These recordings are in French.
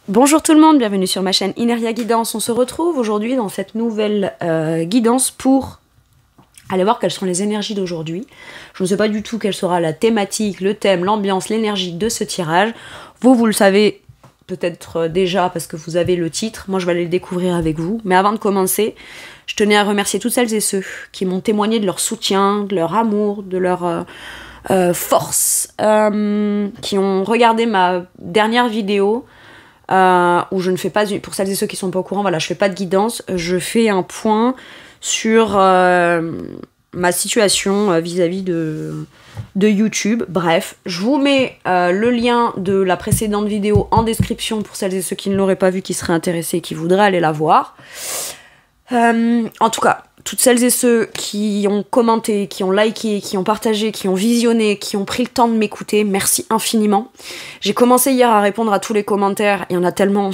Bonjour tout le monde, bienvenue sur ma chaîne Ineria Guidance. On se retrouve aujourd'hui dans cette nouvelle guidance pour aller voir quelles sont les énergies d'aujourd'hui. Je ne sais pas du tout quelle sera la thématique, le thème, l'ambiance, l'énergie de ce tirage. Vous le savez peut-être déjà parce que vous avez le titre. Moi, je vais aller le découvrir avec vous. Mais avant de commencer, je tenais à remercier toutes celles et ceux qui m'ont témoigné de leur soutien, de leur amour, de leur force, qui ont regardé ma dernière vidéo. Où je ne fais pas, pour celles et ceux qui sont pas au courant, voilà, je fais pas de guidance, je fais un point sur ma situation vis-à-vis de YouTube. Bref, je vous mets le lien de la précédente vidéo en description pour celles et ceux qui ne l'auraient pas vu, qui seraient intéressés et qui voudraient aller la voir. En tout cas, toutes celles et ceux qui ont commenté, qui ont liké, qui ont partagé, qui ont visionné, qui ont pris le temps de m'écouter, merci infiniment. J'ai commencé hier à répondre à tous les commentaires, il y en a tellement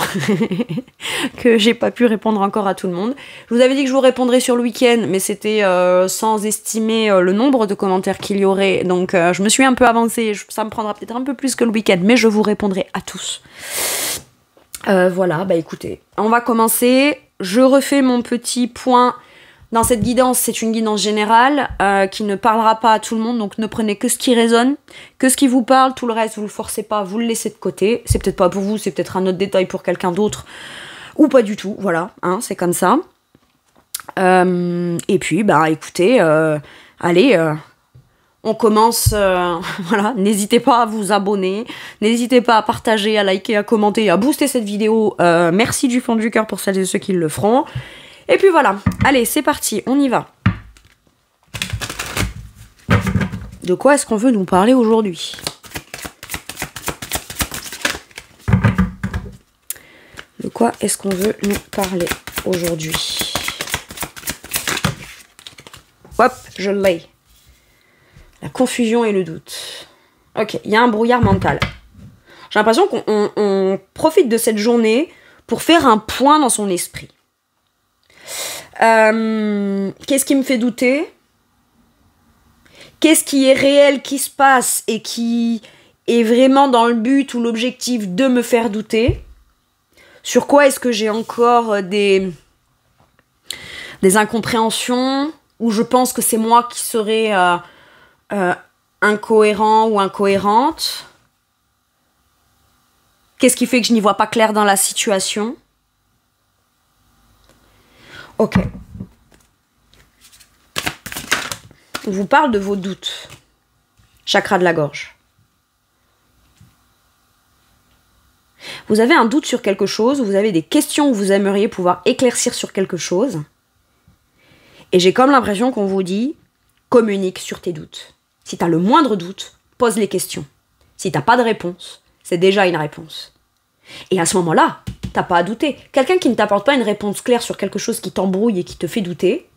que j'ai pas pu répondre encore à tout le monde. Je vous avais dit que je vous répondrais sur le week-end, mais c'était sans estimer le nombre de commentaires qu'il y aurait, donc je me suis un peu avancée, ça me prendra peut-être un peu plus que le week-end, mais je vous répondrai à tous. Voilà, bah écoutez, on va commencer. Je refais mon petit point. Dans cette guidance, c'est une guidance générale qui ne parlera pas à tout le monde, donc ne prenez que ce qui résonne, que ce qui vous parle, tout le reste, vous le forcez pas, vous le laissez de côté. C'est peut-être pas pour vous, c'est peut-être un autre détail pour quelqu'un d'autre, ou pas du tout, voilà, hein, c'est comme ça. Et puis, bah écoutez, allez, on commence, voilà, n'hésitez pas à vous abonner, n'hésitez pas à partager, à liker, à commenter, à booster cette vidéo. Merci du fond du cœur pour celles et ceux qui le feront. Et puis voilà, allez, c'est parti, on y va. De quoi est-ce qu'on veut nous parler aujourd'hui? De quoi est-ce qu'on veut nous parler aujourd'hui? Hop, je l'ai. La confusion et le doute. Ok, il y a un brouillard mental. J'ai l'impression qu'on profite de cette journée pour faire un point dans son esprit. Qu'est-ce qui me fait douter? Qu'est-ce qui est réel, qui se passe et qui est vraiment dans le but ou l'objectif de me faire douter? Sur quoi est-ce que j'ai encore des incompréhensions, ou je pense que c'est moi qui serais incohérent ou incohérente? Qu'est-ce qui fait que je n'y vois pas clair dans la situation? Ok. On vous parle de vos doutes. Chakra de la gorge. Vous avez un doute sur quelque chose, vous avez des questions que vous aimeriez pouvoir éclaircir sur quelque chose. Et j'ai comme l'impression qu'on vous dit, communique sur tes doutes. Si tu as le moindre doute, pose les questions. Si t'as pas de réponse, c'est déjà une réponse. Et à ce moment-là, t'as pas à douter. Quelqu'un qui ne t'apporte pas une réponse claire sur quelque chose qui t'embrouille et qui te fait douter,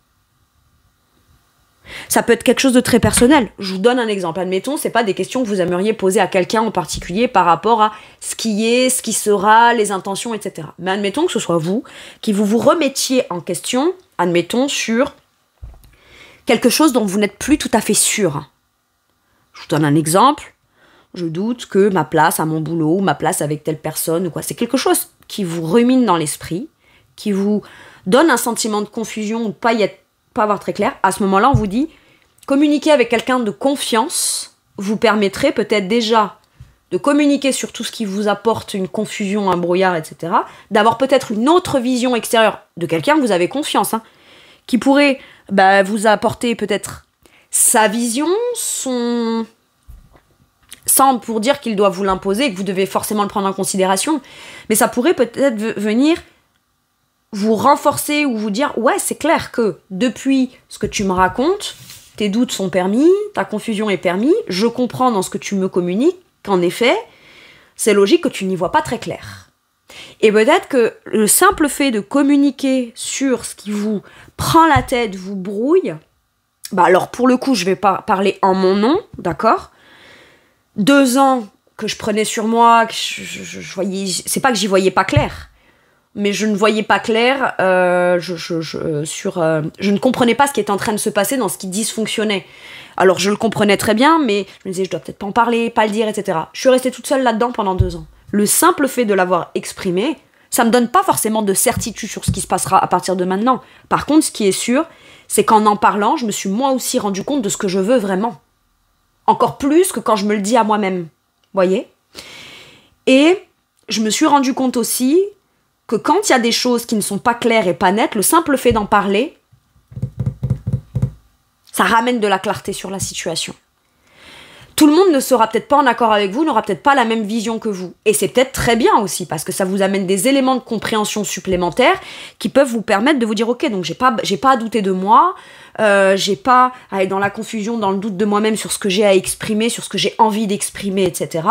ça peut être quelque chose de très personnel. Je vous donne un exemple. Admettons, c'est pas des questions que vous aimeriez poser à quelqu'un en particulier par rapport à ce qui est, ce qui sera, les intentions, etc. Mais admettons que ce soit vous, qui vous remettiez en question, admettons, sur quelque chose dont vous n'êtes plus tout à fait sûr. Je vous donne un exemple. Je doute que ma place à mon boulot, ma place avec telle personne ou quoi, c'est quelque chose qui vous rumine dans l'esprit, qui vous donne un sentiment de confusion ou de pas avoir très clair. À ce moment-là, on vous dit, communiquer avec quelqu'un de confiance vous permettrait peut-être déjà de communiquer sur tout ce qui vous apporte une confusion, un brouillard, etc. D'avoir peut-être une autre vision extérieure de quelqu'un que vous avez confiance, hein, qui pourrait vous apporter peut-être sa vision, sans pour dire qu'il doit vous l'imposer et que vous devez forcément le prendre en considération, mais ça pourrait peut-être venir vous renforcer ou vous dire « Ouais, c'est clair que depuis ce que tu me racontes, tes doutes sont permis, ta confusion est permis, je comprends dans ce que tu me communiques qu'en effet, c'est logique que tu n'y vois pas très clair. » Et peut-être que le simple fait de communiquer sur ce qui vous prend la tête, vous brouille, alors pour le coup, je vais pas parler en mon nom, d'accord ? 2 ans que je prenais sur moi, que je voyais, c'est pas que j'y voyais pas clair, mais je ne voyais pas clair, je ne comprenais pas ce qui était en train de se passer dans ce qui dysfonctionnait. Alors je le comprenais très bien, mais je me disais, je dois peut-être pas en parler, pas le dire, etc. Je suis restée toute seule là-dedans pendant 2 ans. le simple fait de l'avoir exprimé, ça me donne pas forcément de certitude sur ce qui se passera à partir de maintenant. Par contre, ce qui est sûr, c'est qu'en en parlant, je me suis moi aussi rendu compte de ce que je veux vraiment. Encore plus que quand je me le dis à moi-même. Voyez ? Et je me suis rendu compte aussi que quand il y a des choses qui ne sont pas claires et pas nettes, le simple fait d'en parler, ça ramène de la clarté sur la situation. Tout le monde ne sera peut-être pas en accord avec vous, n'aura peut-être pas la même vision que vous. Et c'est peut-être très bien aussi, parce que ça vous amène des éléments de compréhension supplémentaires qui peuvent vous permettre de vous dire « Ok, donc j'ai pas à douter de moi, j'ai pas à être dans la confusion, dans le doute de moi-même sur ce que j'ai à exprimer, sur ce que j'ai envie d'exprimer, etc. »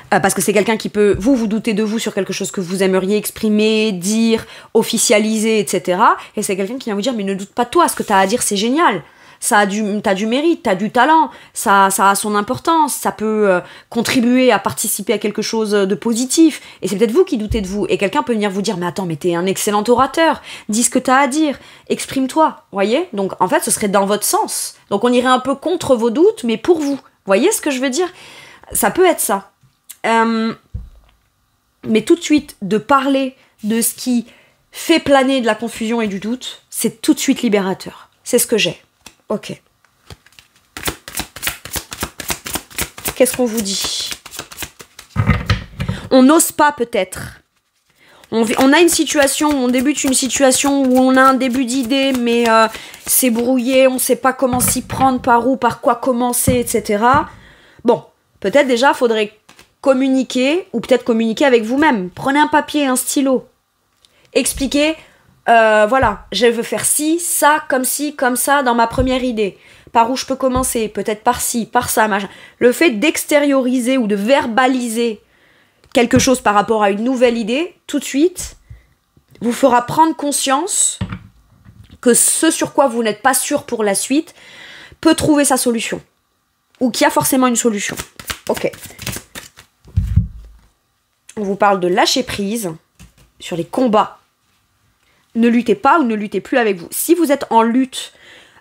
Parce que c'est quelqu'un qui peut, vous doutez de vous sur quelque chose que vous aimeriez exprimer, dire, officialiser, etc. Et c'est quelqu'un qui vient vous dire « Mais ne doute pas de toi, ce que tu as à dire, c'est génial. T'as du mérite, t'as du talent, ça a son importance, ça peut contribuer à participer à quelque chose de positif. Et c'est peut-être vous qui doutez de vous. Et quelqu'un peut venir vous dire « Mais attends, mais t'es un excellent orateur, dis ce que t'as à dire, exprime-toi. » Voyez ? Donc en fait, ce serait dans votre sens. Donc on irait un peu contre vos doutes, mais pour vous. Voyez ce que je veux dire ? Ça peut être ça. Mais tout de suite, de parler de ce qui fait planer de la confusion et du doute, c'est tout de suite libérateur. C'est ce que j'ai. Ok. Qu'est-ce qu'on vous dit ? On n'ose pas peut-être. On a une situation, on débute une situation où on a un début d'idée, mais c'est brouillé, on ne sait pas comment s'y prendre, par où, par quoi commencer, etc. Bon, peut-être déjà, faudrait communiquer, ou peut-être communiquer avec vous-même. Prenez un papier et un stylo. Expliquez... voilà, je veux faire ci, ça, comme ça, dans ma première idée. Par où je peux commencer ? Peut-être par ci, par ça, machin. Le fait d'extérioriser ou de verbaliser quelque chose par rapport à une nouvelle idée, tout de suite, vous fera prendre conscience que ce sur quoi vous n'êtes pas sûr pour la suite peut trouver sa solution. Ou qu'il y a forcément une solution. Ok. On vous parle de lâcher prise sur les combats. Ne luttez pas ou ne luttez plus avec vous. Si vous êtes en lutte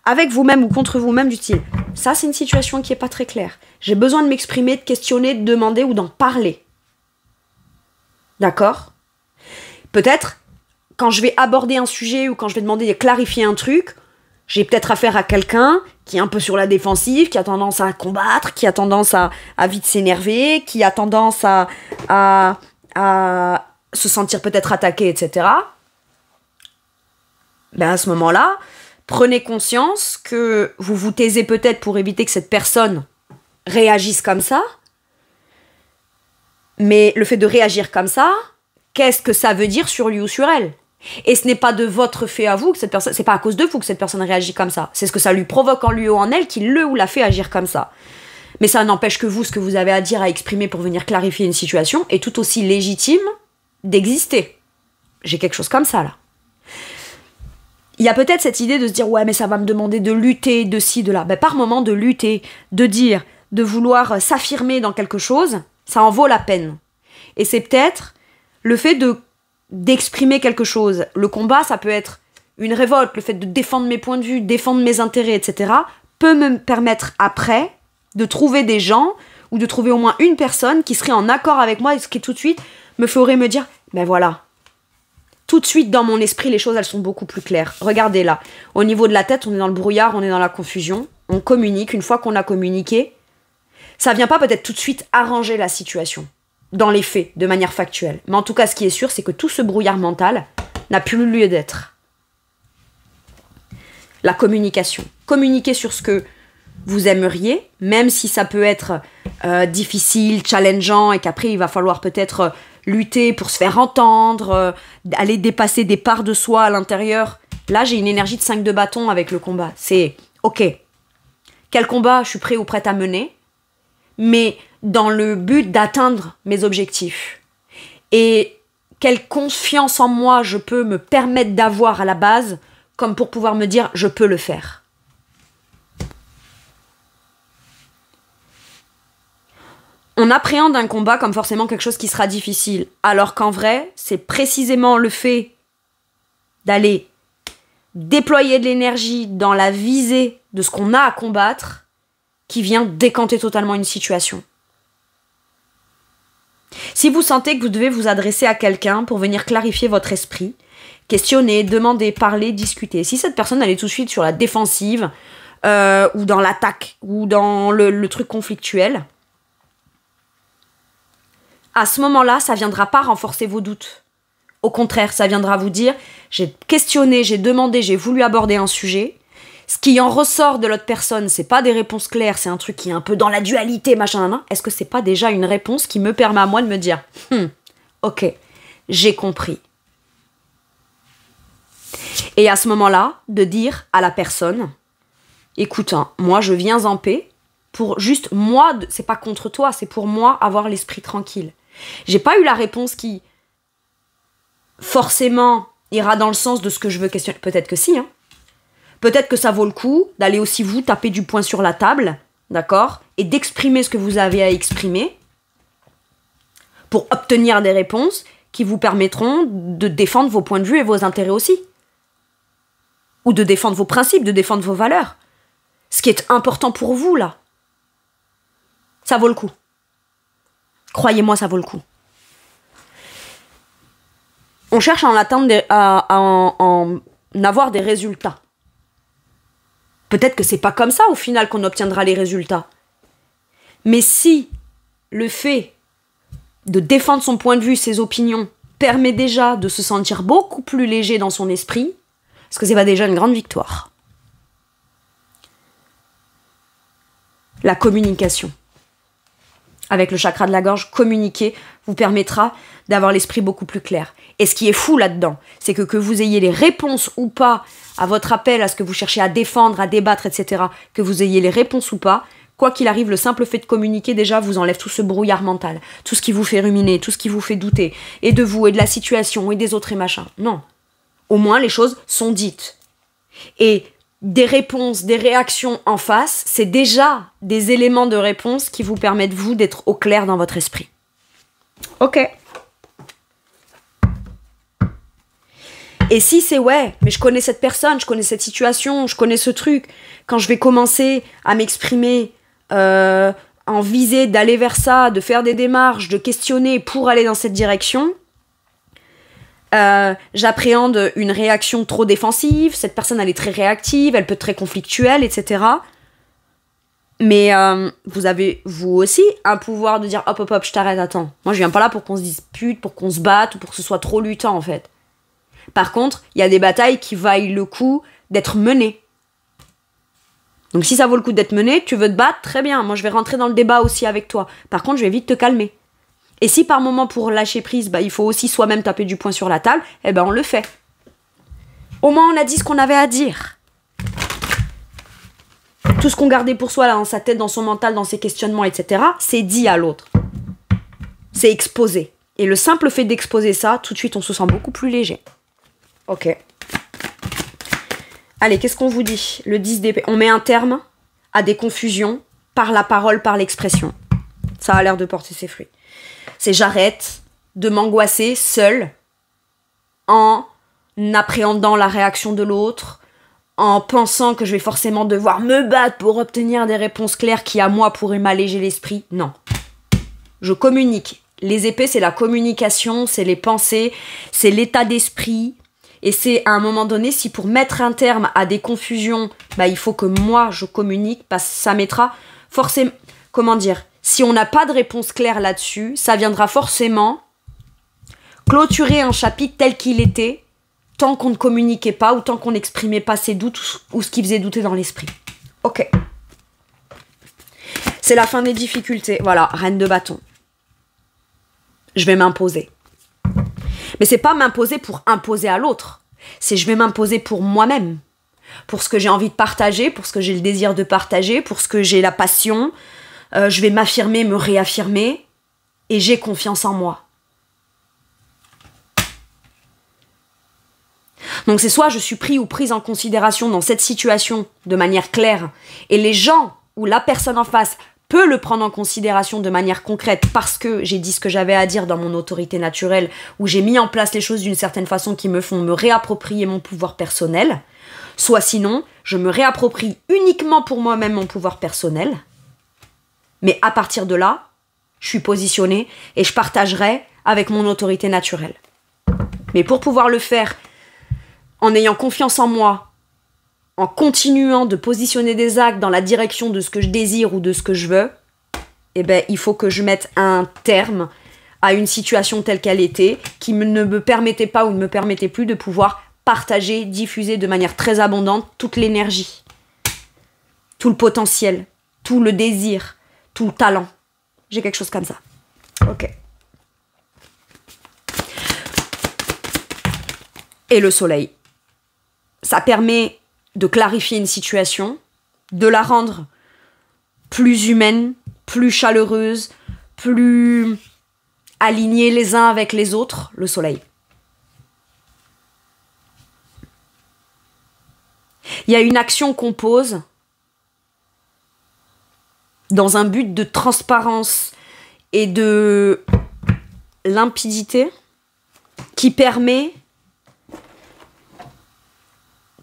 avec vous-même ou contre vous-même du style, ça c'est une situation qui n'est pas très claire. J'ai besoin de m'exprimer, de questionner, de demander ou d'en parler. D'accord ? Peut-être, quand je vais aborder un sujet ou quand je vais demander de clarifier un truc, j'ai peut-être affaire à quelqu'un qui est un peu sur la défensive, qui a tendance à combattre, qui a tendance à vite s'énerver, qui a tendance à se sentir peut-être attaqué, etc. Ben à ce moment-là, prenez conscience que vous vous taisez peut-être pour éviter que cette personne réagisse comme ça. Mais le fait de réagir comme ça, qu'est-ce que ça veut dire sur lui ou sur elle ? Et ce n'est pas de votre fait à vous que cette personne, c'est pas à cause de vous que cette personne réagit comme ça. C'est ce que ça lui provoque en lui ou en elle qui le ou la fait agir comme ça. Mais ça n'empêche que vous, ce que vous avez à dire, à exprimer pour venir clarifier une situation est tout aussi légitime d'exister. J'ai quelque chose comme ça là. Il y a peut-être cette idée de se dire « Ouais, mais ça va me demander de lutter, de ci, de là. » Ben, par moment, de lutter, de dire, de vouloir s'affirmer dans quelque chose, ça en vaut la peine. Et c'est peut-être le fait d'exprimer quelque chose. Le combat, ça peut être une révolte, le fait de défendre mes points de vue, défendre mes intérêts, etc., peut me permettre après de trouver des gens ou de trouver au moins une personne qui serait en accord avec moi et ce qui tout de suite me ferait me dire « Ben voilà ». Tout de suite, dans mon esprit, les choses, elles sont beaucoup plus claires. Regardez là, au niveau de la tête, on est dans le brouillard, on est dans la confusion, on communique. Une fois qu'on a communiqué, ça vient pas peut-être tout de suite arranger la situation, dans les faits, de manière factuelle. Mais en tout cas, ce qui est sûr, c'est que tout ce brouillard mental n'a plus lieu d'être. La communication. Communiquer sur ce que vous aimeriez, même si ça peut être difficile, challengeant, et qu'après, il va falloir peut-être... lutter pour se faire entendre, aller dépasser des parts de soi à l'intérieur. Là, j'ai une énergie de 5 de bâton avec le combat. C'est, ok, quel combat je suis prêt ou prête à mener, mais dans le but d'atteindre mes objectifs. Et quelle confiance en moi je peux me permettre d'avoir à la base, comme pour pouvoir me dire, je peux le faire. On appréhende un combat comme forcément quelque chose qui sera difficile, alors qu'en vrai, c'est précisément le fait d'aller déployer de l'énergie dans la visée de ce qu'on a à combattre qui vient décanter totalement une situation. Si vous sentez que vous devez vous adresser à quelqu'un pour venir clarifier votre esprit, questionner, demander, parler, discuter. Si cette personne elle est tout de suite sur la défensive, ou dans l'attaque, ou dans le truc conflictuel, à ce moment-là, ça viendra pas renforcer vos doutes. Au contraire, ça viendra vous dire, j'ai questionné, j'ai demandé, j'ai voulu aborder un sujet. Ce qui en ressort de l'autre personne, c'est pas des réponses claires, c'est un truc qui est un peu dans la dualité, machin. Est-ce que c'est pas déjà une réponse qui me permet à moi de me dire, ok, j'ai compris. Et à ce moment-là, de dire à la personne, écoute, moi je viens en paix pour juste moi, c'est pas contre toi, c'est pour moi avoir l'esprit tranquille. J'ai pas eu la réponse qui forcément ira dans le sens de ce que je veux questionner. Peut-être que si, Peut-être que ça vaut le coup d'aller aussi vous taper du poing sur la table, d'accord, et d'exprimer ce que vous avez à exprimer pour obtenir des réponses qui vous permettront de défendre vos points de vue et vos intérêts aussi. Ou de défendre vos principes, de défendre vos valeurs. Ce qui est important pour vous, là. Ça vaut le coup. Croyez-moi, ça vaut le coup. On cherche à en avoir des résultats. Peut-être que c'est pas comme ça, au final, qu'on obtiendra les résultats. Mais si le fait de défendre son point de vue, ses opinions, permet déjà de se sentir beaucoup plus léger dans son esprit, est-ce que c'est pas déjà une grande victoire? La communication. Avec le chakra de la gorge, communiquer vous permettra d'avoir l'esprit beaucoup plus clair. Et ce qui est fou là-dedans, c'est que vous ayez les réponses ou pas à votre appel, à ce que vous cherchez à défendre, à débattre, etc., que vous ayez les réponses ou pas, quoi qu'il arrive, le simple fait de communiquer déjà vous enlève tout ce brouillard mental, tout ce qui vous fait ruminer, tout ce qui vous fait douter, et de vous, et de la situation, et des autres et machin. Non. Au moins, les choses sont dites. Et des réponses, des réactions en face, c'est déjà des éléments de réponse qui vous permettent, vous, d'être au clair dans votre esprit. Ok. Et si c'est ouais, mais je connais cette personne, je connais cette situation, je connais ce truc, quand je vais commencer à m'exprimer en visée d'aller vers ça, de faire des démarches, de questionner pour aller dans cette direction, j'appréhende une réaction trop défensive, cette personne elle est très réactive, elle peut être très conflictuelle, etc. Mais vous avez, vous aussi, un pouvoir de dire hop, hop, hop, je t'arrête, attends. Moi, je viens pas là pour qu'on se dispute, pour qu'on se batte, ou pour que ce soit trop luttant, en fait. Par contre, il y a des batailles qui valent le coup d'être menées. Donc si ça vaut le coup d'être mené, tu veux te battre, très bien. Moi, je vais rentrer dans le débat aussi avec toi. Par contre, je vais vite te calmer. Et si par moment, pour lâcher prise, il faut aussi soi-même taper du poing sur la table, eh ben on le fait. Au moins, on a dit ce qu'on avait à dire. Tout ce qu'on gardait pour soi, là, dans sa tête, dans son mental, dans ses questionnements, etc., c'est dit à l'autre. C'est exposé. Et le simple fait d'exposer ça, tout de suite, on se sent beaucoup plus léger. Ok. Allez, qu'est-ce qu'on vous dit? Le 10 d'épée. On met un terme à des confusions par la parole, par l'expression. Ça a l'air de porter ses fruits. C'est j'arrête de m'angoisser seule en appréhendant la réaction de l'autre, en pensant que je vais forcément devoir me battre pour obtenir des réponses claires qui, à moi, pourraient m'alléger l'esprit. Non. Je communique. Les épées, c'est la communication, c'est les pensées, c'est l'état d'esprit. Et c'est à un moment donné, si pour mettre un terme à des confusions, il faut que moi, je communique, parce que ça mettra forcément... Comment dire? Si on n'a pas de réponse claire là-dessus, ça viendra forcément clôturer un chapitre tel qu'il était, tant qu'on ne communiquait pas ou tant qu'on n'exprimait pas ses doutes ou ce qui faisait douter dans l'esprit. Ok. C'est la fin des difficultés. Voilà, reine de bâton. Je vais m'imposer. Mais c'est pas m'imposer pour imposer à l'autre. C'est je vais m'imposer pour moi-même. Pour ce que j'ai envie de partager, pour ce que j'ai le désir de partager, pour ce que j'ai la passion. Je vais m'affirmer, me réaffirmer. Et j'ai confiance en moi. Donc c'est soit je suis pris ou prise en considération dans cette situation de manière claire. Et les gens ou la personne en face peut le prendre en considération de manière concrète parce que j'ai dit ce que j'avais à dire dans mon autorité naturelle, où j'ai mis en place les choses d'une certaine façon qui me font me réapproprier mon pouvoir personnel, soit sinon, je me réapproprie uniquement pour moi-même mon pouvoir personnel, mais à partir de là, je suis positionnée et je partagerai avec mon autorité naturelle. Mais pour pouvoir le faire en ayant confiance en moi, en continuant de positionner des actes dans la direction de ce que je désire ou de ce que je veux, eh ben, il faut que je mette un terme à une situation telle qu'elle était, qui ne me permettait pas ou ne me permettait plus de pouvoir partager, diffuser de manière très abondante toute l'énergie, tout le potentiel, tout le désir, tout le talent. J'ai quelque chose comme ça. Ok. Et le soleil. Ça permet de clarifier une situation, de la rendre plus humaine, plus chaleureuse, plus alignée les uns avec les autres, le soleil. Il y a une action qu'on pose dans un but de transparence et de limpidité qui permet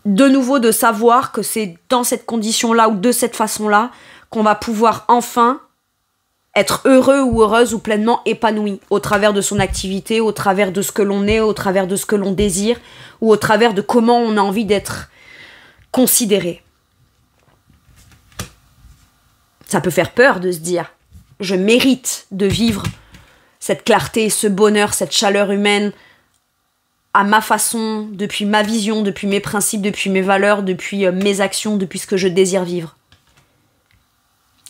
de nouveau de savoir que c'est dans cette condition-là ou de cette façon-là qu'on va pouvoir enfin être heureux ou heureuse ou pleinement épanoui au travers de son activité, au travers de ce que l'on est, au travers de ce que l'on désire ou au travers de comment on a envie d'être considéré. Ça peut faire peur de se dire « je mérite de vivre cette clarté, ce bonheur, cette chaleur humaine à ma façon, depuis ma vision, depuis mes principes, depuis mes valeurs, depuis mes actions, depuis ce que je désire vivre. »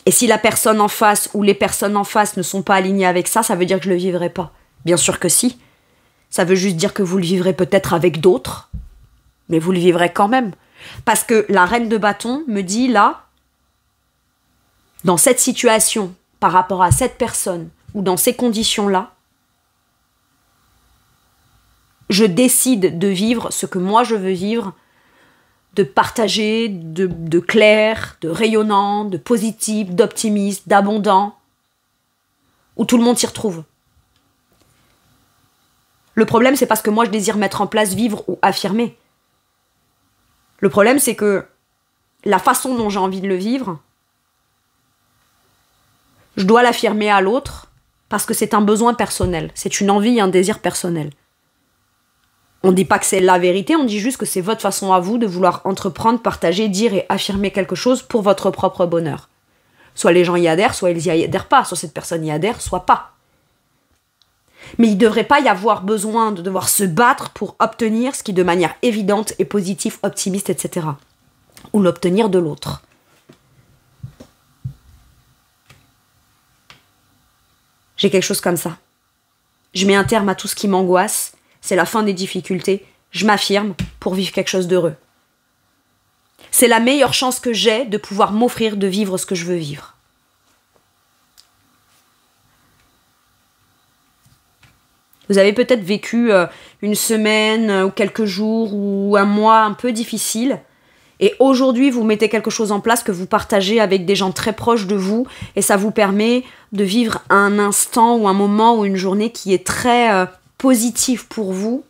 Et si la personne en face ou les personnes en face ne sont pas alignées avec ça, ça veut dire que je le vivrai pas. Bien sûr que si. Ça veut juste dire que vous le vivrez peut-être avec d'autres, mais vous le vivrez quand même. Parce que la reine de bâton me dit là, dans cette situation, par rapport à cette personne, ou dans ces conditions-là, je décide de vivre ce que moi je veux vivre, de partager, de clair, de rayonnant, de positif, d'optimiste, d'abondant, où tout le monde s'y retrouve. Le problème, c'est parce que moi je désire mettre en place, vivre ou affirmer. Le problème, c'est que la façon dont j'ai envie de le vivre, je dois l'affirmer à l'autre parce que c'est un besoin personnel. C'est une envie et un désir personnel. On ne dit pas que c'est la vérité, on dit juste que c'est votre façon à vous de vouloir entreprendre, partager, dire et affirmer quelque chose pour votre propre bonheur. Soit les gens y adhèrent, soit ils y adhèrent pas. Soit cette personne y adhère, soit pas. Mais il ne devrait pas y avoir besoin de devoir se battre pour obtenir ce qui de manière évidente est positif, optimiste, etc. Ou l'obtenir de l'autre. J'ai quelque chose comme ça. Je mets un terme à tout ce qui m'angoisse. C'est la fin des difficultés. Je m'affirme pour vivre quelque chose d'heureux. C'est la meilleure chance que j'ai de pouvoir m'offrir de vivre ce que je veux vivre. Vous avez peut-être vécu une semaine ou quelques jours ou un mois un peu difficile. Et aujourd'hui, vous mettez quelque chose en place que vous partagez avec des gens très proches de vous. Et ça vous permet de vivre un instant ou un moment ou une journée qui est très positif pour vous.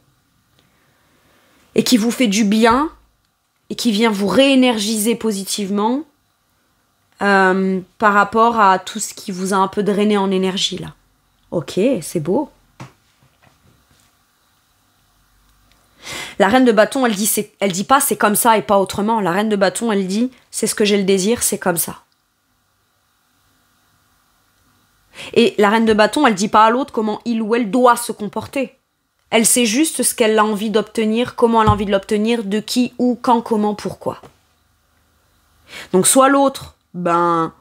Et qui vous fait du bien. Et qui vient vous réénergiser positivement. Par rapport à tout ce qui vous a un peu drainé en énergie là. Ok, c'est beau. La reine de bâton, elle dit pas c'est comme ça et pas autrement. La reine de bâton, elle dit c'est ce que j'ai le désir, c'est comme ça. Et la reine de bâton, elle dit pas à l'autre comment il ou elle doit se comporter. Elle sait juste ce qu'elle a envie d'obtenir, comment elle a envie de l'obtenir, de qui, où, quand, comment, pourquoi. Donc soit l'autre, a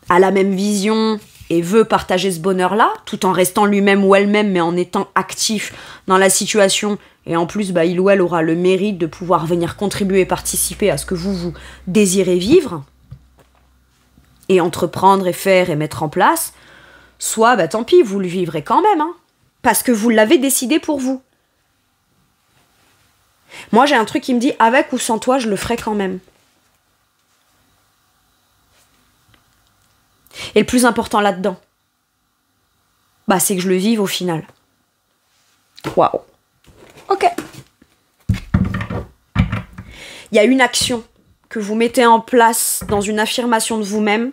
la même vision et veut partager ce bonheur-là, tout en restant lui-même ou elle-même, mais en étant actif dans la situation. Et en plus, il ou elle aura le mérite de pouvoir venir contribuer et participer à ce que vous désirez vivre, et entreprendre et faire et mettre en place. Soit, tant pis, vous le vivrez quand même, parce que vous l'avez décidé pour vous. Moi, j'ai un truc qui me dit, avec ou sans toi, je le ferai quand même. Et le plus important là-dedans, c'est que je le vive au final. Waouh. Ok. Il y a une action que vous mettez en place dans une affirmation de vous-même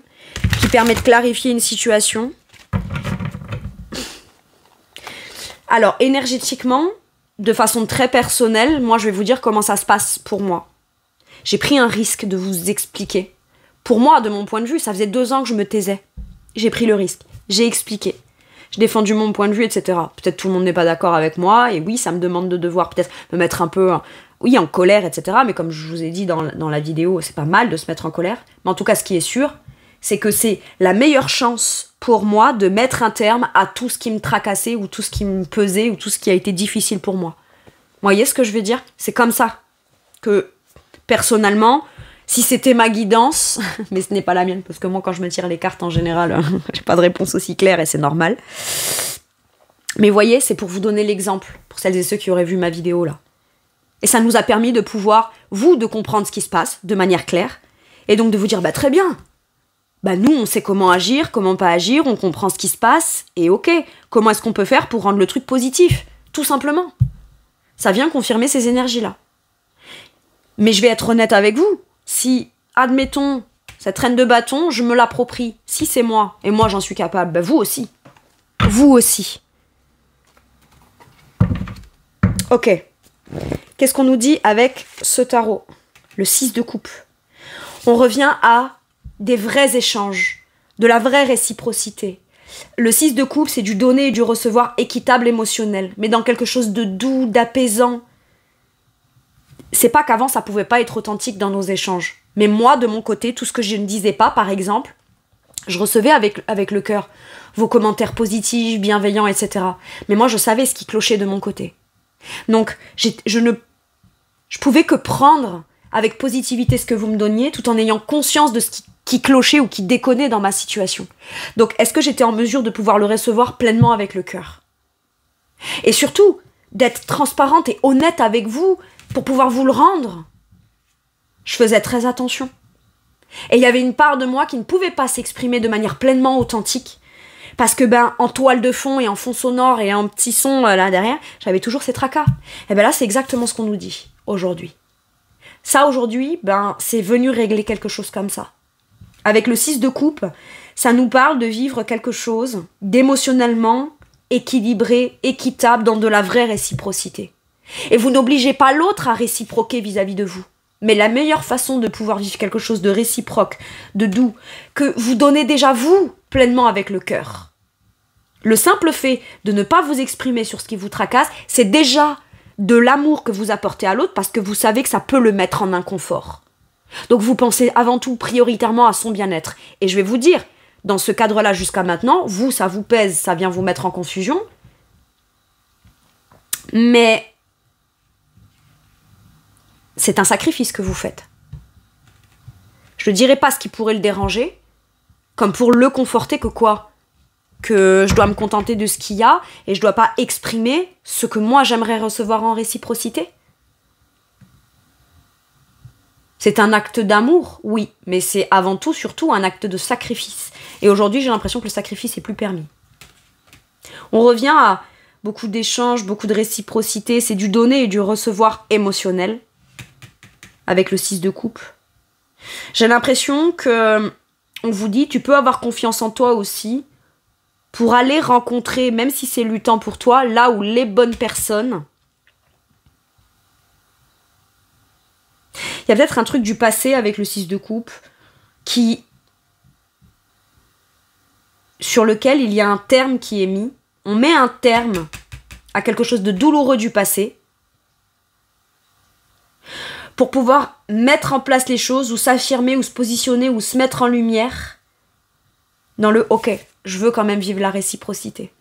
qui permet de clarifier une situation. Alors, énergétiquement, de façon très personnelle, moi, je vais vous dire comment ça se passe pour moi. J'ai pris un risque de vous expliquer. Pour moi, de mon point de vue, ça faisait 2 ans que je me taisais. J'ai pris le risque. J'ai expliqué. J'ai défendu mon point de vue, etc. Peut-être tout le monde n'est pas d'accord avec moi, et oui, ça me demande de devoir peut-être me mettre un peu, oui, en colère, etc. Mais comme je vous ai dit dans la vidéo, c'est pas mal de se mettre en colère. Mais en tout cas, ce qui est sûr, c'est que c'est la meilleure chance pour moi de mettre un terme à tout ce qui me tracassait, ou tout ce qui me pesait, ou tout ce qui a été difficile pour moi. Vous voyez ce que je veux dire? C'est comme ça que, personnellement, si c'était ma guidance, mais ce n'est pas la mienne, parce que moi, quand je me tire les cartes, en général, j'ai pas de réponse aussi claire, et c'est normal. Mais voyez, c'est pour vous donner l'exemple, pour celles et ceux qui auraient vu ma vidéo là. Et ça nous a permis de pouvoir, vous, de comprendre ce qui se passe, de manière claire, et donc de vous dire, bah très bien, bah nous, on sait comment agir, comment pas agir, on comprend ce qui se passe, et ok, comment est-ce qu'on peut faire pour rendre le truc positif, tout simplement. Ça vient confirmer ces énergies-là. Mais je vais être honnête avec vous, si, admettons, cette reine de bâton, je me l'approprie, si c'est moi, et moi j'en suis capable, bah vous aussi. Vous aussi. Ok. Qu'est-ce qu'on nous dit avec ce tarot? Le 6 de coupe. On revient à des vrais échanges, de la vraie réciprocité. Le 6 de coupe, c'est du donner et du recevoir équitable émotionnel, mais dans quelque chose de doux, d'apaisant. C'est pas qu'avant, ça pouvait pas être authentique dans nos échanges. Mais moi, de mon côté, tout ce que je ne disais pas, par exemple, je recevais avec le cœur vos commentaires positifs, bienveillants, etc. Mais moi, je savais ce qui clochait de mon côté. Donc, je pouvais que prendre avec positivité ce que vous me donniez, tout en ayant conscience de ce qui clochait ou qui déconnait dans ma situation. Donc, est-ce que j'étais en mesure de pouvoir le recevoir pleinement avec le cœur? Et surtout, d'être transparente et honnête avec vous pour pouvoir vous le rendre. Je faisais très attention. Et il y avait une part de moi qui ne pouvait pas s'exprimer de manière pleinement authentique. Parce que, en toile de fond et en fond sonore et en petit son là derrière, j'avais toujours ces tracas. Et là, c'est exactement ce qu'on nous dit aujourd'hui. Ça, aujourd'hui, c'est venu régler quelque chose comme ça. Avec le 6 de coupe, ça nous parle de vivre quelque chose d'émotionnellement équilibré, équitable, dans de la vraie réciprocité. Et vous n'obligez pas l'autre à réciproquer vis-à-vis de vous. Mais la meilleure façon de pouvoir vivre quelque chose de réciproque, de doux, que vous donnez déjà vous, pleinement avec le cœur. Le simple fait de ne pas vous exprimer sur ce qui vous tracasse, c'est déjà de l'amour que vous apportez à l'autre parce que vous savez que ça peut le mettre en inconfort. Donc vous pensez avant tout prioritairement à son bien-être. Et je vais vous dire, dans ce cadre-là jusqu'à maintenant, vous, ça vous pèse, ça vient vous mettre en confusion. Mais c'est un sacrifice que vous faites. Je ne dirais pas ce qui pourrait le déranger, comme pour le conforter que quoi? Que je dois me contenter de ce qu'il y a et je dois pas exprimer ce que moi j'aimerais recevoir en réciprocité. C'est un acte d'amour, oui, mais c'est avant tout, surtout, un acte de sacrifice. Et aujourd'hui, j'ai l'impression que le sacrifice est plus permis. On revient à beaucoup d'échanges, beaucoup de réciprocité, c'est du donner et du recevoir émotionnel, avec le 6 de coupe. J'ai l'impression que on vous dit, tu peux avoir confiance en toi aussi, pour aller rencontrer, même si c'est luttant pour toi, là où les bonnes personnes. Il y a peut-être un truc du passé avec le 6 de coupe sur lequel il y a un terme qui est mis. On met un terme à quelque chose de douloureux du passé pour pouvoir mettre en place les choses ou s'affirmer ou se positionner ou se mettre en lumière dans le « ok, je veux quand même vivre la réciprocité.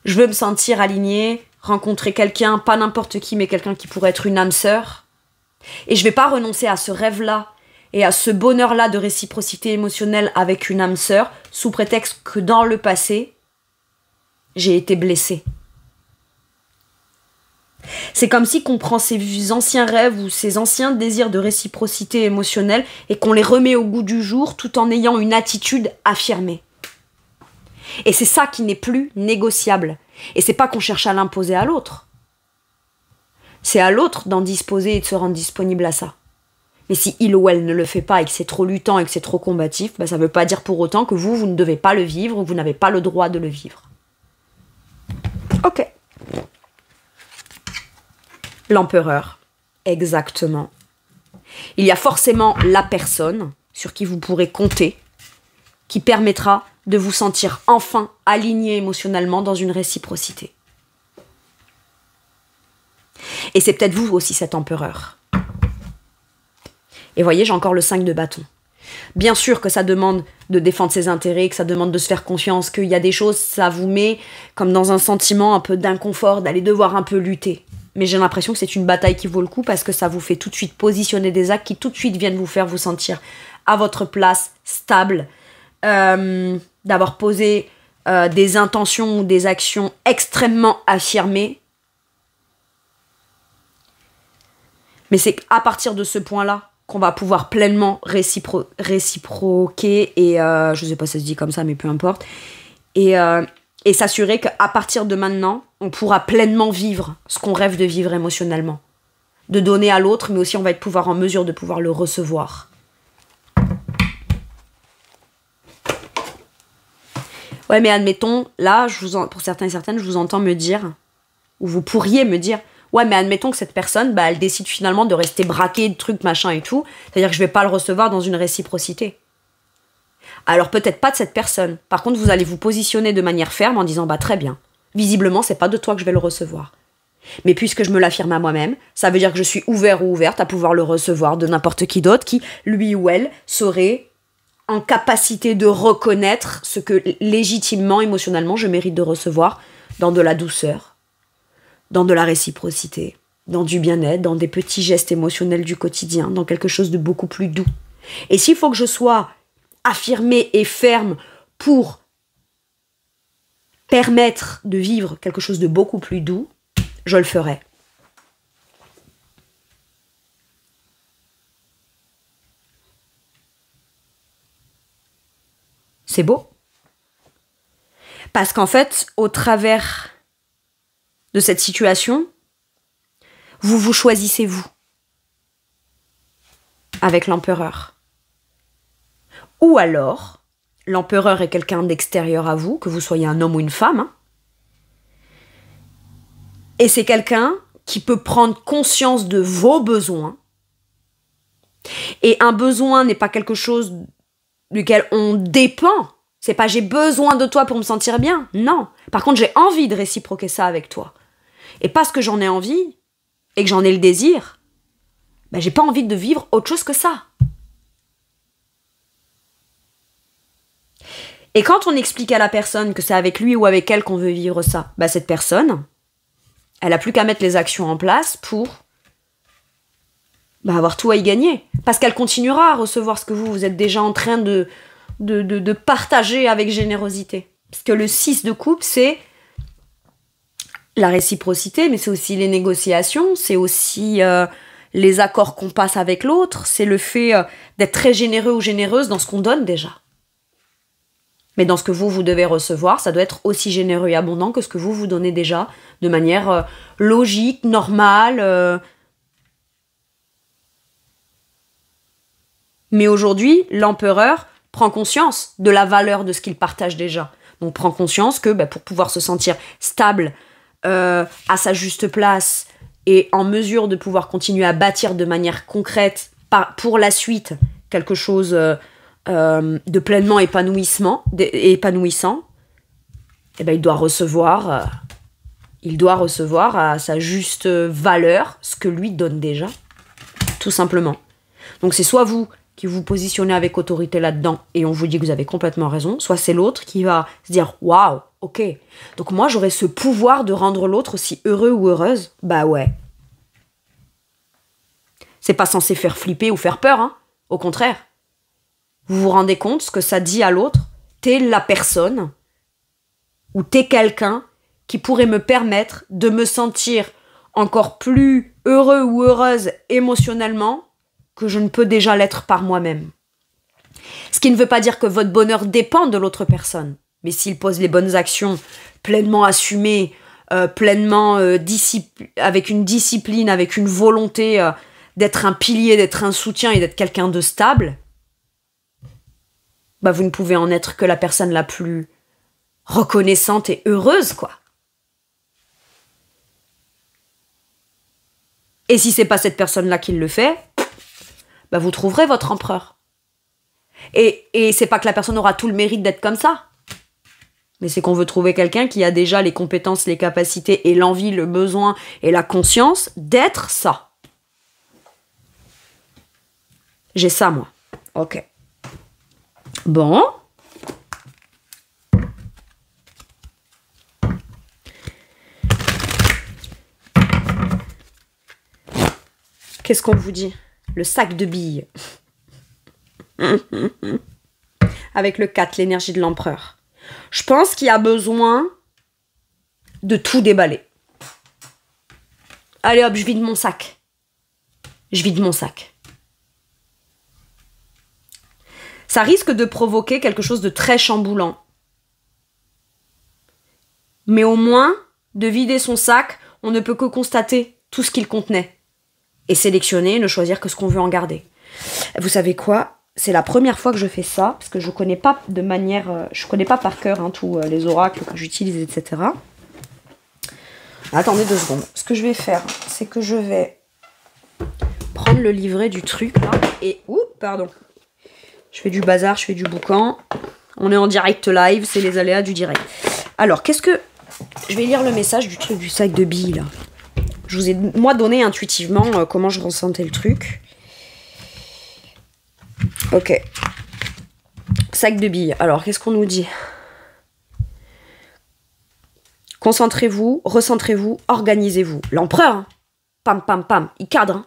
Je veux me sentir alignée, rencontrer quelqu'un, pas n'importe qui, mais quelqu'un qui pourrait être une âme sœur. Et je vais pas renoncer à ce rêve-là et à ce bonheur-là de réciprocité émotionnelle avec une âme sœur sous prétexte que dans le passé, j'ai été blessée. » C'est comme si qu'on prend ces anciens rêves ou ces anciens désirs de réciprocité émotionnelle et qu'on les remet au goût du jour tout en ayant une attitude affirmée. Et c'est ça qui n'est plus négociable. Et c'est pas qu'on cherche à l'imposer à l'autre. C'est à l'autre d'en disposer et de se rendre disponible à ça. Mais si il ou elle ne le fait pas et que c'est trop luttant et que c'est trop combatif, bah, ça ne veut pas dire pour autant que vous ne devez pas le vivre ou que vous n'avez pas le droit de le vivre. Ok. L'empereur. Exactement. Il y a forcément la personne sur qui vous pourrez compter, qui permettra de vous sentir enfin aligné émotionnellement dans une réciprocité. Et c'est peut-être vous aussi cet empereur. Et voyez, j'ai encore le 5 de bâton. Bien sûr que ça demande de défendre ses intérêts, que ça demande de se faire confiance, qu'il y a des choses, ça vous met comme dans un sentiment un peu d'inconfort, d'aller devoir un peu lutter. Mais j'ai l'impression que c'est une bataille qui vaut le coup parce que ça vous fait tout de suite positionner des actes qui tout de suite viennent vous faire vous sentir à votre place, stable, d'avoir posé des intentions ou des actions extrêmement affirmées. Mais c'est à partir de ce point-là qu'on va pouvoir pleinement réciproquer et, je sais pas si ça se dit comme ça, mais peu importe, et s'assurer qu'à partir de maintenant, on pourra pleinement vivre ce qu'on rêve de vivre émotionnellement. De donner à l'autre, mais aussi on va être en mesure de pouvoir le recevoir. Ouais, mais admettons, là, pour certains et certaines, je vous entends me dire, ou vous pourriez me dire, ouais, mais admettons que cette personne, bah, elle décide finalement de rester braquée, de trucs, machin et tout. C'est-à-dire que je vais pas le recevoir dans une réciprocité. Alors peut-être pas de cette personne. Par contre, vous allez vous positionner de manière ferme en disant, bah très bien. Visiblement, c'est pas de toi que je vais le recevoir. Mais puisque je me l'affirme à moi-même, ça veut dire que je suis ouvert ou ouverte à pouvoir le recevoir de n'importe qui d'autre qui, lui ou elle, serait en capacité de reconnaître ce que légitimement, émotionnellement, je mérite de recevoir dans de la douceur, dans de la réciprocité, dans du bien-être, dans des petits gestes émotionnels du quotidien, dans quelque chose de beaucoup plus doux. Et s'il faut que je sois affirmée et ferme pour permettre de vivre quelque chose de beaucoup plus doux, je le ferai. C'est beau. Parce qu'en fait, au travers de cette situation, vous vous choisissez vous, avec l'empereur. Ou alors, l'empereur est quelqu'un d'extérieur à vous, que vous soyez un homme ou une femme, hein, et c'est quelqu'un qui peut prendre conscience de vos besoins. Et un besoin n'est pas quelque chose duquel on dépend. C'est pas j'ai besoin de toi pour me sentir bien. Non. Par contre, j'ai envie de réciproquer ça avec toi. Et parce que j'en ai envie, et que j'en ai le désir, ben j'ai pas envie de vivre autre chose que ça. Et quand on explique à la personne que c'est avec lui ou avec elle qu'on veut vivre ça, ben cette personne, elle a plus qu'à mettre les actions en place pour avoir tout à y gagner. Parce qu'elle continuera à recevoir ce que vous êtes déjà en train de partager avec générosité. Parce que le 6 de coupe, c'est la réciprocité, mais c'est aussi les négociations, c'est aussi les accords qu'on passe avec l'autre, c'est le fait d'être très généreux ou généreuse dans ce qu'on donne déjà. Mais dans ce que vous devez recevoir, ça doit être aussi généreux et abondant que ce que vous donnez déjà, de manière logique, normale. Mais aujourd'hui, l'empereur prend conscience de la valeur de ce qu'il partage déjà. Donc prend conscience que pour pouvoir se sentir stable, à sa juste place, et en mesure de pouvoir continuer à bâtir de manière concrète, pour la suite, quelque chose de pleinement épanouissant, il doit recevoir à sa juste valeur ce que lui donne déjà, tout simplement. Donc c'est soit vous qui vous positionnez avec autorité là-dedans et on vous dit que vous avez complètement raison, soit c'est l'autre qui va se dire « Waouh, ok, donc moi j'aurais ce pouvoir de rendre l'autre aussi heureux ou heureuse ?» Bah ouais. C'est pas censé faire flipper ou faire peur, hein. Au contraire. Vous vous rendez compte ce que ça dit à l'autre? T'es la personne ou t'es quelqu'un qui pourrait me permettre de me sentir encore plus heureux ou heureuse émotionnellement que je ne peux déjà l'être par moi-même. Ce qui ne veut pas dire que votre bonheur dépend de l'autre personne. Mais s'il pose les bonnes actions, pleinement assumées, pleinement avec une discipline, avec une volonté d'être un pilier, d'être un soutien et d'être quelqu'un de stable, bah vous ne pouvez en être que la personne la plus reconnaissante et heureuse, quoi. Et si c'est pas cette personne-là qui le fait, bah vous trouverez votre empereur. Et c'est pas que la personne aura tout le mérite d'être comme ça, mais c'est qu'on veut trouver quelqu'un qui a déjà les compétences, les capacités et l'envie, le besoin et la conscience d'être ça. J'ai ça, moi. Ok. Bon. Qu'est-ce qu'on vous dit? Le sac de billes. Avec le 4, l'énergie de l'empereur. Je pense qu'il y a besoin de tout déballer. Allez hop, je vide mon sac. Je vide mon sac. Ça risque de provoquer quelque chose de très chamboulant. Mais au moins, de vider son sac, on ne peut que constater tout ce qu'il contenait. Et sélectionner, ne choisir que ce qu'on veut en garder. Vous savez quoi? C'est la première fois que je fais ça, parce que je connais pas de manière... je connais pas par cœur tous les oracles que j'utilise, etc. Attendez 2 secondes. Ce que je vais faire, c'est que je vais prendre le livret du truc, là, et... Ouh, pardon. Je fais du bazar, je fais du boucan. On est en direct live, c'est les aléas du direct. Alors, qu'est-ce que... Je vais lire le message du truc du sac de billes, là. Je vous ai, moi, donné intuitivement comment je ressentais le truc. Ok. Sac de billes. Alors, qu'est-ce qu'on nous dit? Concentrez-vous, recentrez-vous, organisez-vous. L'empereur, hein. Pam, pam, pam, il cadre. Hein.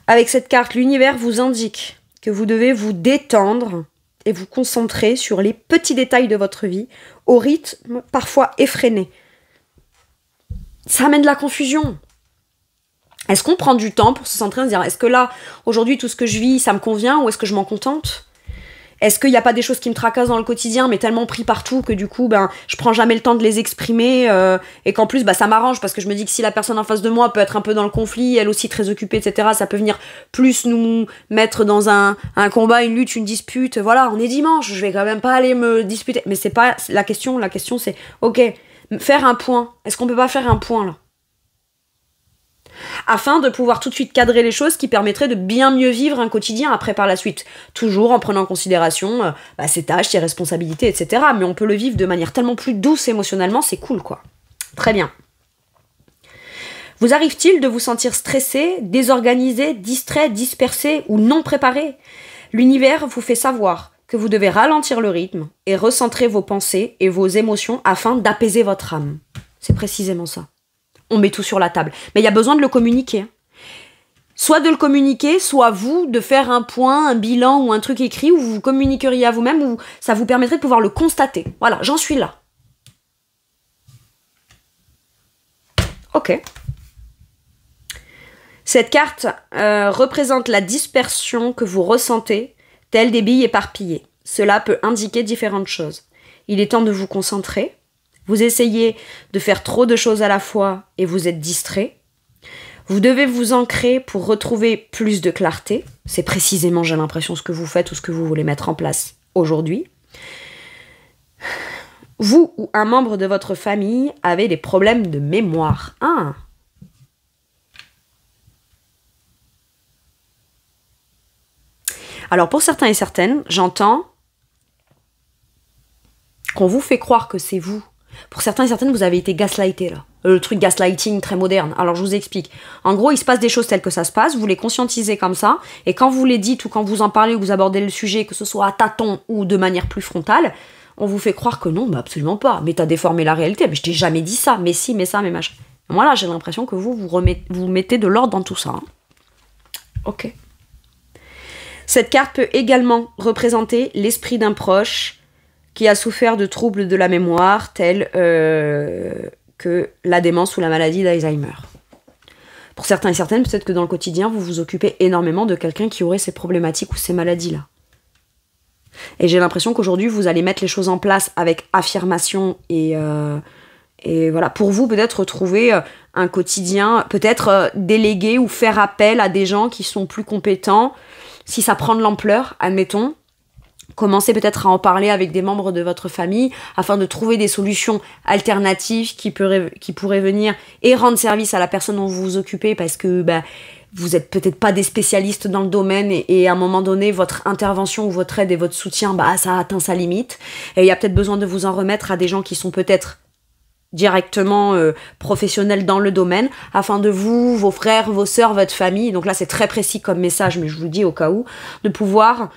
Avec cette carte, l'univers vous indique que vous devez vous détendre et vous concentrer sur les petits détails de votre vie, au rythme parfois effréné. Ça amène de la confusion. Est-ce qu'on prend du temps pour se centrer et se dire, est-ce que là, aujourd'hui, tout ce que je vis, ça me convient ou est-ce que je m'en contente? Est-ce qu'il n'y a pas des choses qui me tracassent dans le quotidien, mais tellement pris partout que du coup, je prends jamais le temps de les exprimer et qu'en plus, ça m'arrange parce que je me dis que si la personne en face de moi peut être un peu dans le conflit, elle aussi très occupée, etc., ça peut venir plus nous mettre dans un combat, une lutte, une dispute. Voilà, on est dimanche, je vais quand même pas aller me disputer. Mais c'est pas la question. La question, c'est, ok, faire un point. Est-ce qu'on peut pas faire un point là? Afin de pouvoir tout de suite cadrer les choses qui permettraient de bien mieux vivre un quotidien après par la suite. Toujours en prenant en considération ses tâches, ses responsabilités, etc. Mais on peut le vivre de manière tellement plus douce émotionnellement, c'est cool quoi. Très bien. Vous arrive-t-il de vous sentir stressé, désorganisé, distrait, dispersé ou non préparé? L'univers vous fait savoir que vous devez ralentir le rythme et recentrer vos pensées et vos émotions afin d'apaiser votre âme. C'est précisément ça. On met tout sur la table. Mais il y a besoin de le communiquer. Soit de le communiquer, soit vous, de faire un point, un bilan ou un truc écrit où vous vous communiqueriez à vous-même, où ça vous permettrait de pouvoir le constater. Voilà, j'en suis là. Ok. Cette carte représente la dispersion que vous ressentez, telle des billes éparpillées. Cela peut indiquer différentes choses. Il est temps de vous concentrer. Vous essayez de faire trop de choses à la fois et vous êtes distrait. Vous devez vous ancrer pour retrouver plus de clarté. C'est précisément, j'ai l'impression, ce que vous faites ou ce que vous voulez mettre en place aujourd'hui. Vous ou un membre de votre famille avez des problèmes de mémoire. Ah. Alors pour certains et certaines, j'entends qu'on vous fait croire que c'est vous. Pour certains et certaines, vous avez été gaslighté là. Le truc gaslighting très moderne. Alors je vous explique. En gros, il se passe des choses telles que ça se passe, vous les conscientisez comme ça, et quand vous les dites ou quand vous en parlez ou vous abordez le sujet, que ce soit à tâtons ou de manière plus frontale, on vous fait croire que non, absolument pas. Mais t'as déformé la réalité. Mais je t'ai jamais dit ça. Mais si, mais ça, mais machin. Moi là, j'ai l'impression que vous mettez de l'ordre dans tout ça. Hein. Ok. Cette carte peut également représenter l'esprit d'un proche qui a souffert de troubles de la mémoire tels que la démence ou la maladie d'Alzheimer. Pour certains et certaines, peut-être que dans le quotidien, vous vous occupez énormément de quelqu'un qui aurait ces problématiques ou ces maladies-là. Et j'ai l'impression qu'aujourd'hui, vous allez mettre les choses en place avec affirmation et Et voilà, pour vous, peut-être retrouver un quotidien, peut-être déléguer ou faire appel à des gens qui sont plus compétents. Si ça prend de l'ampleur, admettons, commencez peut-être à en parler avec des membres de votre famille afin de trouver des solutions alternatives qui pourraient venir et rendre service à la personne dont vous vous occupez parce que vous êtes peut-être pas des spécialistes dans le domaine et à un moment donné, votre intervention ou votre aide et votre soutien, ça a atteint sa limite. Et il y a peut-être besoin de vous en remettre à des gens qui sont peut-être directement professionnels dans le domaine, afin de vous, vos frères, vos sœurs, votre famille, donc là c'est très précis comme message, mais je vous le dis au cas où, de pouvoir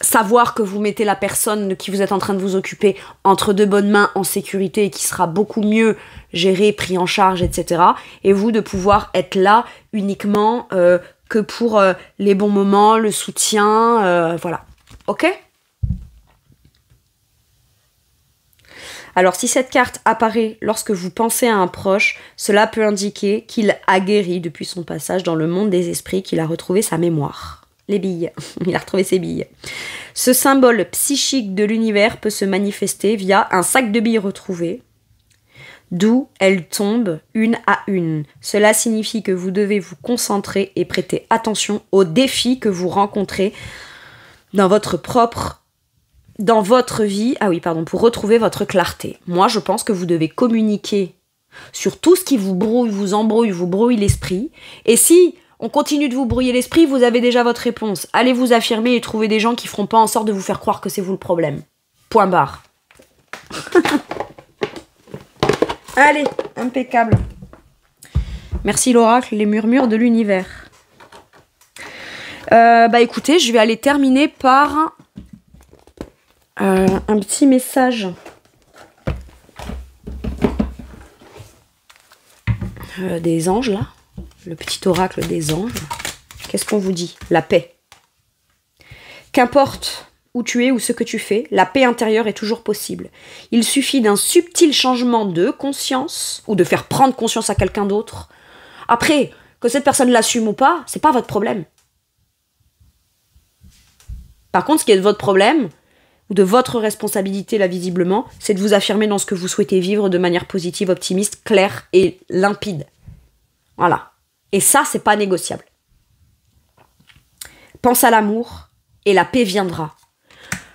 savoir que vous mettez la personne de qui vous êtes en train de vous occuper entre de bonnes mains en sécurité et qui sera beaucoup mieux géré, pris en charge, etc. Et vous de pouvoir être là uniquement que pour les bons moments, le soutien, voilà. Ok ? Alors si cette carte apparaît lorsque vous pensez à un proche, cela peut indiquer qu'il a guéri depuis son passage dans le monde des esprits, qu'il a retrouvé sa mémoire. Les billes, il a retrouvé ses billes. Ce symbole psychique de l'univers peut se manifester via un sac de billes retrouvé, d'où elles tombent une à une. Cela signifie que vous devez vous concentrer et prêter attention aux défis que vous rencontrez dans votre vie, pour retrouver votre clarté. Moi, je pense que vous devez communiquer sur tout ce qui vous brouille, vous embrouille, vous brouille l'esprit. Et si on continue de vous brouiller l'esprit, vous avez déjà votre réponse. Allez vous affirmer et trouver des gens qui feront pas en sorte de vous faire croire que c'est vous le problème. Point barre. Allez, impeccable. Merci l'oracle, les murmures de l'univers. Écoutez, je vais aller terminer par un petit message des anges, là. Le petit oracle des anges. Qu'est-ce qu'on vous dit ? La paix. Qu'importe où tu es ou ce que tu fais, la paix intérieure est toujours possible. Il suffit d'un subtil changement de conscience ou de faire prendre conscience à quelqu'un d'autre. Après, que cette personne l'assume ou pas, c'est pas votre problème. Par contre, ce qui est de votre problème, ou de votre responsabilité là visiblement, c'est de vous affirmer dans ce que vous souhaitez vivre de manière positive, optimiste, claire et limpide. Voilà. Et ça, c'est pas négociable. Pense à l'amour et la paix viendra.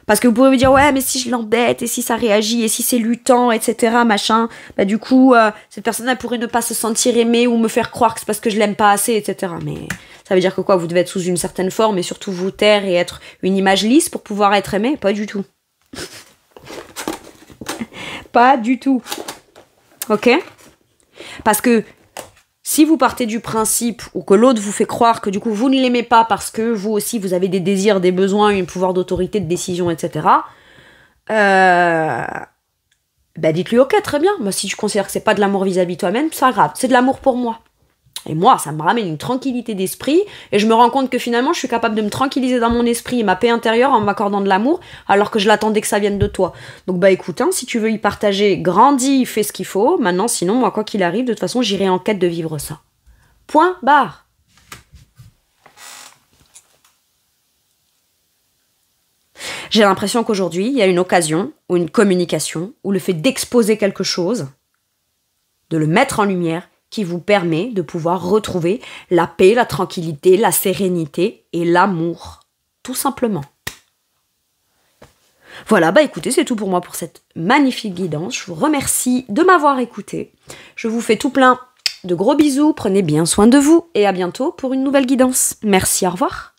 Parce que vous pouvez me dire, ouais, mais si je l'embête, et si ça réagit, et si c'est lutant, etc., machin, du coup, cette personne, elle pourrait ne pas se sentir aimée ou me faire croire que c'est parce que je l'aime pas assez, etc. Mais ça veut dire que quoi, vous devez être sous une certaine forme et surtout vous taire et être une image lisse pour pouvoir être aimé ? Pas du tout. Pas du tout. Ok ? Parce que si vous partez du principe ou que l'autre vous fait croire que du coup vous ne l'aimez pas parce que vous aussi vous avez des désirs, des besoins, un pouvoir d'autorité, de décision, etc. Dites-lui ok, très bien. Moi, si tu considères que c'est pas de l'amour vis-à-vis de toi-même, c'est pas grave, c'est de l'amour pour moi. Et moi, ça me ramène une tranquillité d'esprit et je me rends compte que finalement je suis capable de me tranquilliser dans mon esprit et ma paix intérieure en m'accordant de l'amour alors que je l'attendais que ça vienne de toi. Donc écoute, si tu veux y partager, grandis, fais ce qu'il faut. Maintenant, sinon, moi, quoi qu'il arrive, de toute façon, j'irai en quête de vivre ça. Point barre. J'ai l'impression qu'aujourd'hui, il y a une occasion ou une communication ou le fait d'exposer quelque chose, de le mettre en lumière, qui vous permet de pouvoir retrouver la paix, la tranquillité, la sérénité et l'amour. Tout simplement. Voilà, écoutez, c'est tout pour moi pour cette magnifique guidance. Je vous remercie de m'avoir écouté. Je vous fais tout plein de gros bisous. Prenez bien soin de vous et à bientôt pour une nouvelle guidance. Merci, au revoir.